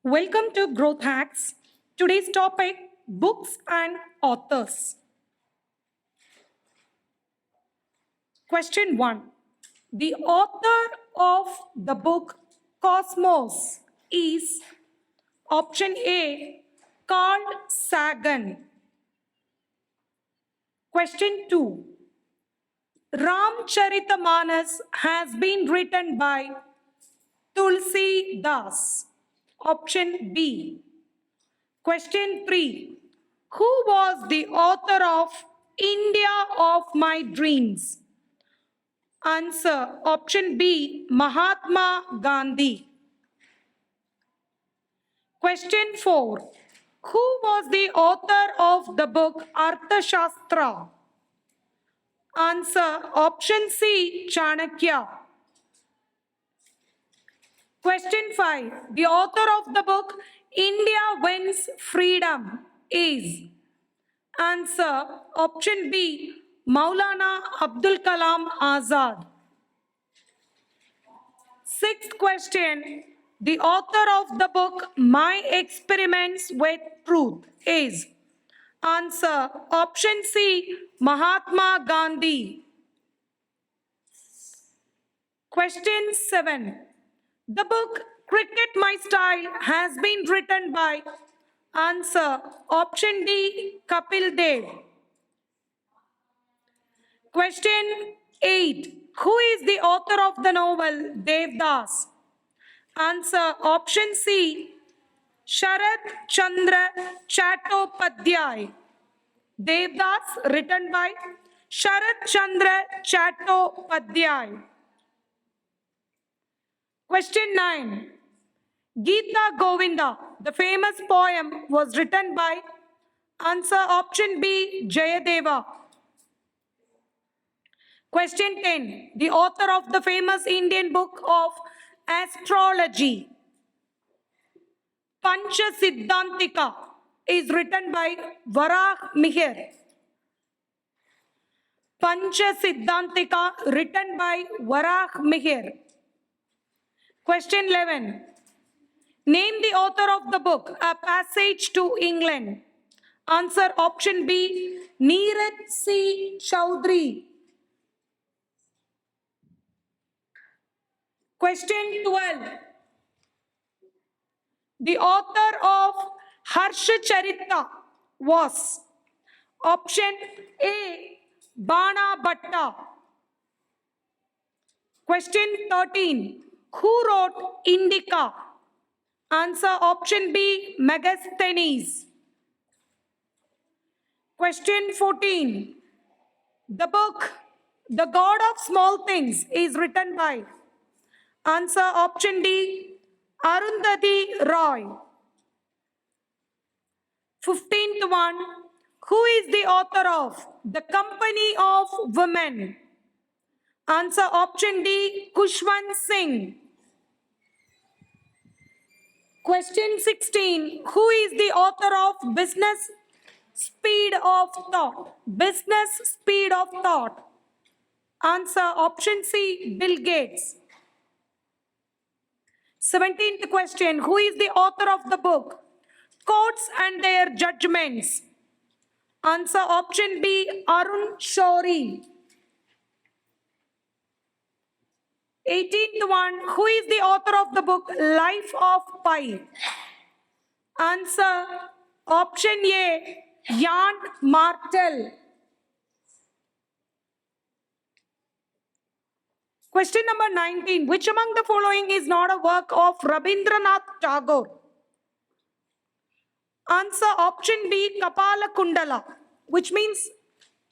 Welcome to Growth Hacks. Today's topic, books and authors. Question 1. The author of the book Cosmos is option A, Carl Sagan. Question 2. Ramcharitamanas has been written by Tulsi Das. Option B. Question 3. Who was the author of India of My Dreams? Answer option B, Mahatma Gandhi. Question 4. Who was the author of the book Arthashastra? Answer option C, Chanakya. Question 5. The author of the book India Wins Freedom is? Answer option B, Maulana Abdul Kalam Azad. Sixth question. The author of the book My Experiments with Truth is? Answer option C, Mahatma Gandhi. Question 7. The book Cricket My Style has been written by? Answer option D, Kapil Dev. Question 8. Who is the author of the novel Devdas? Answer option C, Sharat Chandra Chattopadhyay. Devdas written by Sharat Chandra Chattopadhyay. Question 9. Gita Govinda, the famous poem, was written by? Answer option B, Jayadeva. Question 10. The author of the famous Indian book of astrology, Pancha Siddhantika, is written by Varah Mihir. Pancha Siddhantika written by Varah Mihir. Question 11. Name the author of the book A Passage to England. Answer option B, Neeraj C. Chowdhury. Question 12. The author of Harsha Charita was? Option A, Bana Bhatta. Question 13. Who wrote Indica? Answer option B, Megasthenes. Question 14. The book The God of Small Things is written by? Answer option D, Arundhati Roy. 15th one. Who is the author of The Company of Women? Answer option D, Kushwant Singh. Question 16. Who is the author of Business Speed of Thought? Business Speed of Thought. Answer option C, Bill Gates. 17th question. Who is the author of the book Courts and Their Judgments? Answer option B, Arun Shourie. 18th one. Who is the author of the book Life of Pi? Answer option A, Jan Martel. Question number 19. Which among the following is not a work of Rabindranath Tagore? Answer option B, Kapala Kundala, which means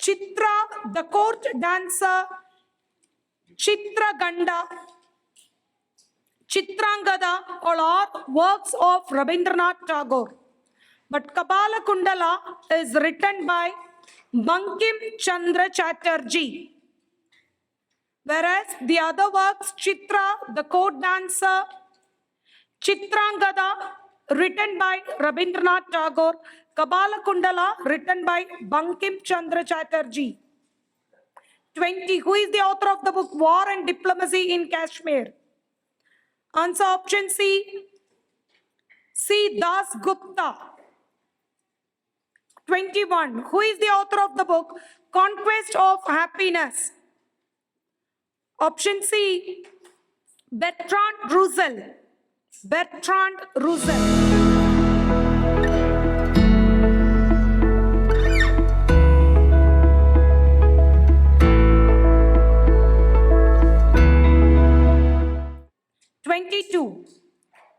Chitra, the court dancer, Chitra Ganda, Chitrangada, all are works of Rabindranath Tagore. But Kapala Kundala is written by Bankim Chandra Chatterjee. Whereas the other works, Chitra, the court dancer, Chitrangada, written by Rabindranath Tagore, Kapala Kundala, written by Bankim Chandra Chatterjee. 20. Who is the author of the book War and Diplomacy in Kashmir? Answer option C, C. Das Gupta. 21. Who is the author of the book Conquest of Happiness? Option C. Bertrand Russell. Bertrand Russell.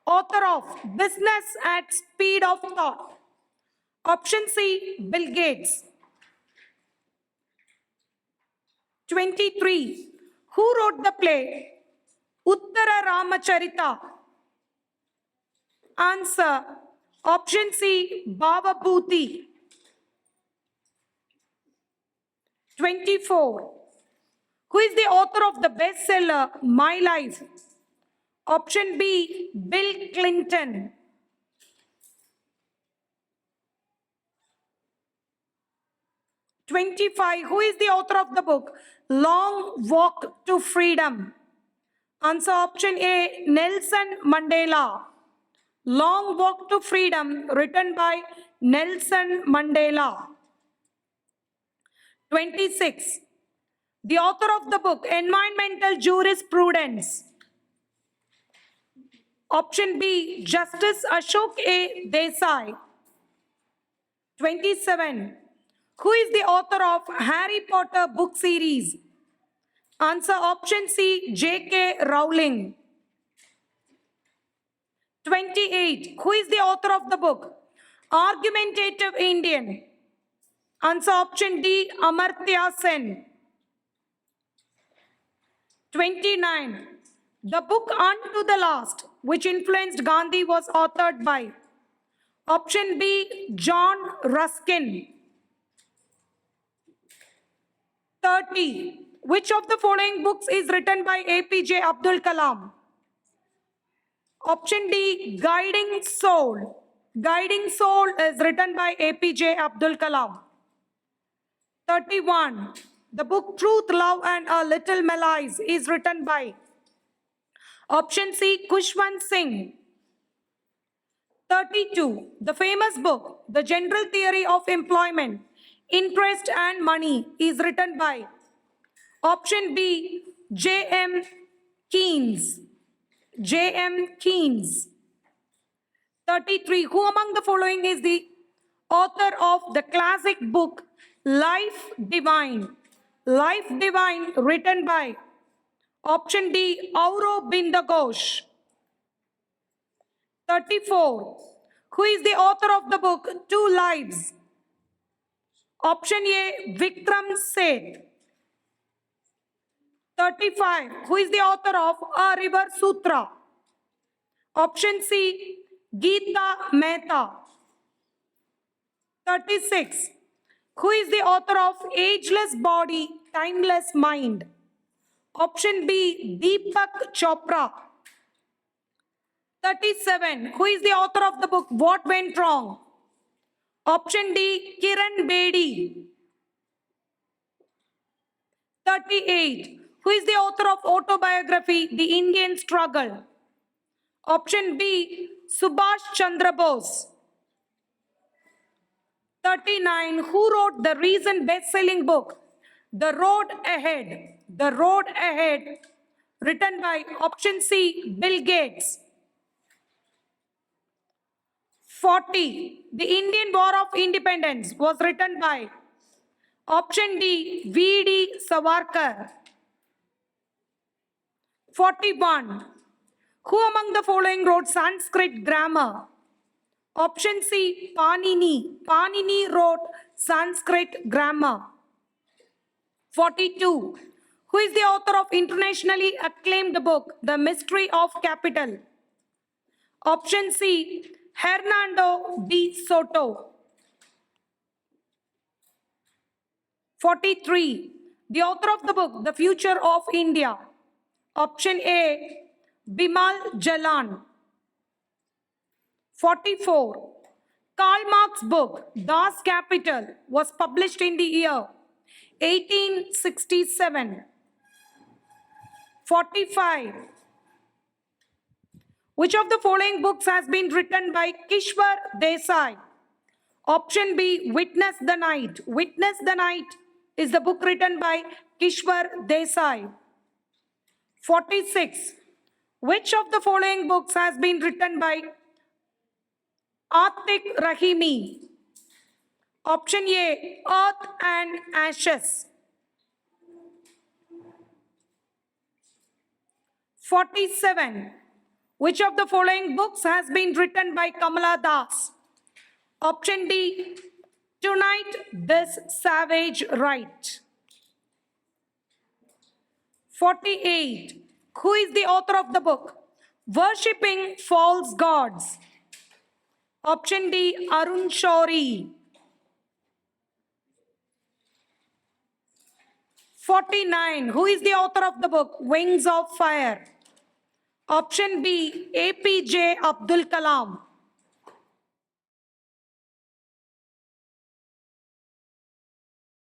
Author of Business at Speed of Thought. Option C. Bill Gates. 23. Who wrote the play Uttara Ramacharita? Answer. Option C. Bhavabhuti. 24. Who is the author of the bestseller My Life? Option B. Bill Clinton. 25. Who is the author of the book Long Walk to Freedom? Answer option A. Nelson Mandela. Long Walk to Freedom, written by Nelson Mandela. 26. The author of the book Environmental Jurisprudence. Option B. Justice Ashok A. Desai. 27. Who is the author of Harry Potter book series? Answer option C. J.K. Rowling. 28. Who is the author of the book Argumentative Indian? Answer option D. Amartya Sen. 29. The book Unto the Last, which influenced Gandhi, was authored by option B. John Ruskin. 30. Which of the following books is written by APJ Abdul Kalam? Option D. Guiding Soul. Guiding Soul is written by APJ Abdul Kalam. 31. The book Truth, Love and a Little Malice is written by option C. Kushwant Singh. 32. The famous book The General Theory of Employment, Interest and Money is written by option B. J.M. Keynes. J.M. Keynes. 33. Who among the following is the author of the classic book Life Divine? Life Divine, written by option D. Aurobindo Ghosh. 34. Who is the author of the book Two Lives? Option A. Vikram Seth. 35. Who is the author of A River Sutra? Option C. Geeta Mehta. 36. Who is the author of Ageless Body, Timeless Mind? Option B. Deepak Chopra. 37. Who is the author of the book What Went Wrong? Option D. Kiran Bedi. 38. Who is the author of autobiography The Indian Struggle? Option B. Subhash Chandra Bose. 39. Who wrote the recent best-selling book The Road Ahead? The Road Ahead, written by option C. Bill Gates. 40. The Indian War of Independence was written by option D. V.D. Savarkar. 41. Who among the following wrote Sanskrit grammar? Option C. Panini. Panini wrote Sanskrit grammar. 42. Who is the author of internationally acclaimed book The Mystery of Capital? Option C. Hernando de Soto. 43. The author of the book The Future of India. Option A. Bimal Jalan. 44. Karl Marx's book Das Kapital was published in the year 1867. 45. Which of the following books has been written by Kishwar Desai? Option B, Witness the Night. Witness the Night is the book written by Kishwar Desai. 46. Which of the following books has been written by Atik Rahimi? Option A, Earth and Ashes. 47. Which of the following books has been written by Kamala Das? Option D, Tonight This Savage Right. 48. Who is the author of the book Worshipping False Gods? Option D, Arun Shourie. 49. Who is the author of the book Wings of Fire? Option B, APJ Abdul Kalam.